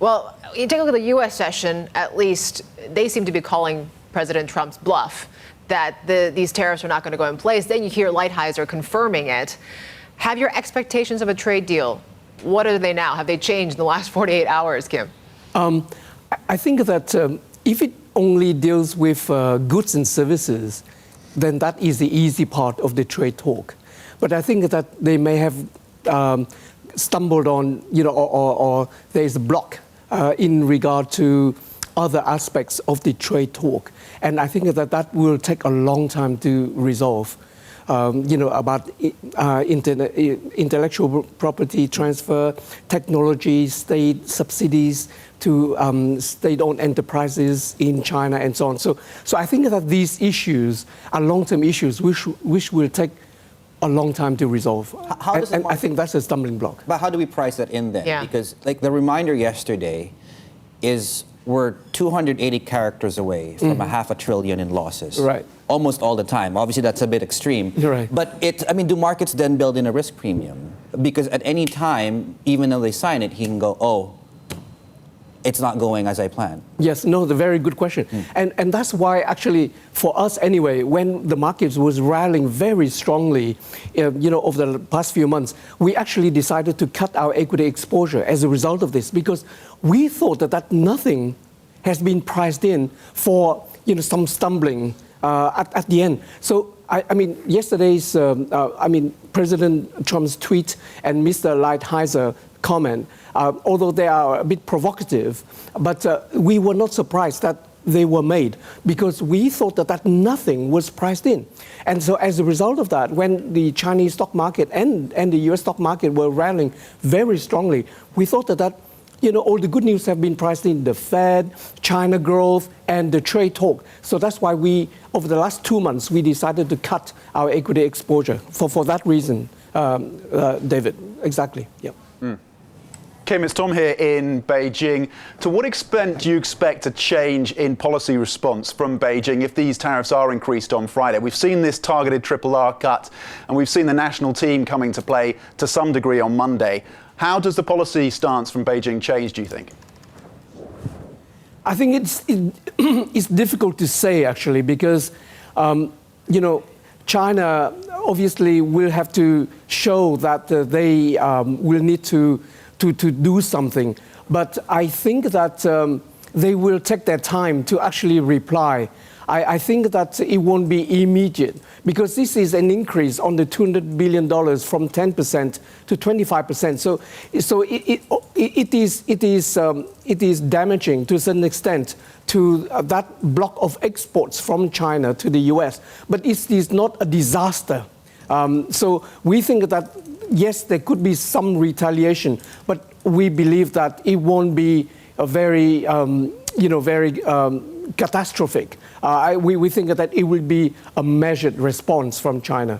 Well, you take a look at the U.S. session, at least they seem to be calling President Trump's bluff that these tariffs are not going to go in place. Then you hear Lighthizer confirming it. Have your expectations of a trade deal, what are they now? Have they changed in the last 48 hours, Khiem? I think that if it only deals with goods and services, then that is the easy part of the trade talk. But I think that they may have stumbled on, or there is a block in regard to other aspects of the trade talk. And I think that will take a long time to resolve. About intellectual property transfer, technology, state subsidies to state-owned enterprises in China and so on. So I think that these issues are long-term issues which will take a long time to resolve. And I think that's a stumbling block. But how do we price that in then? Yeah. Because like the reminder yesterday is we're 280 characters away from a $500 billion in losses. Right. Almost all the time. Obviously, that's a bit extreme. Right. But do markets then build in a risk premium? Because at any time, even though they sign it, he can go, oh, it's not going as I planned. Yes, no, the very good question. And that's why actually, for us anyway, when the markets was rallying very strongly, over the past few months, we actually decided to cut our equity exposure as a result of this, because we thought that nothing has been priced in for, some stumbling at the end. So, I mean, yesterday's, President Trump's tweet and Mr. Lighthizer comment, although they are a bit provocative, but we were not surprised that they were made, because we thought that nothing was priced in. And so as a result of that, when the Chinese stock market and the US stock market were rallying very strongly, we thought that all the good news have been priced in: the Fed, China growth, and the trade talk. So that's why over the last 2 months, we decided to cut our equity exposure for that reason, David. Exactly. Yeah. Khiem, it's Tom here in Beijing. To what extent do you expect a change in policy response from Beijing if these tariffs are increased on Friday? We've seen this targeted RRR cut, and we've seen the national team coming to play to some degree on Monday. How does the policy stance from Beijing change, do you think? I think it's difficult to say, actually, because, China obviously will have to show that they will need to do something. But I think that they will take their time to actually reply. I think that it won't be immediate, because this is an increase on the $200 billion from 10% to 25%. So it is damaging to a certain extent to that block of exports from China to the US. But it is not a disaster. So we think that, yes, there could be some retaliation, but we believe that it won't be a very, catastrophic. We think that it will be a measured response from China.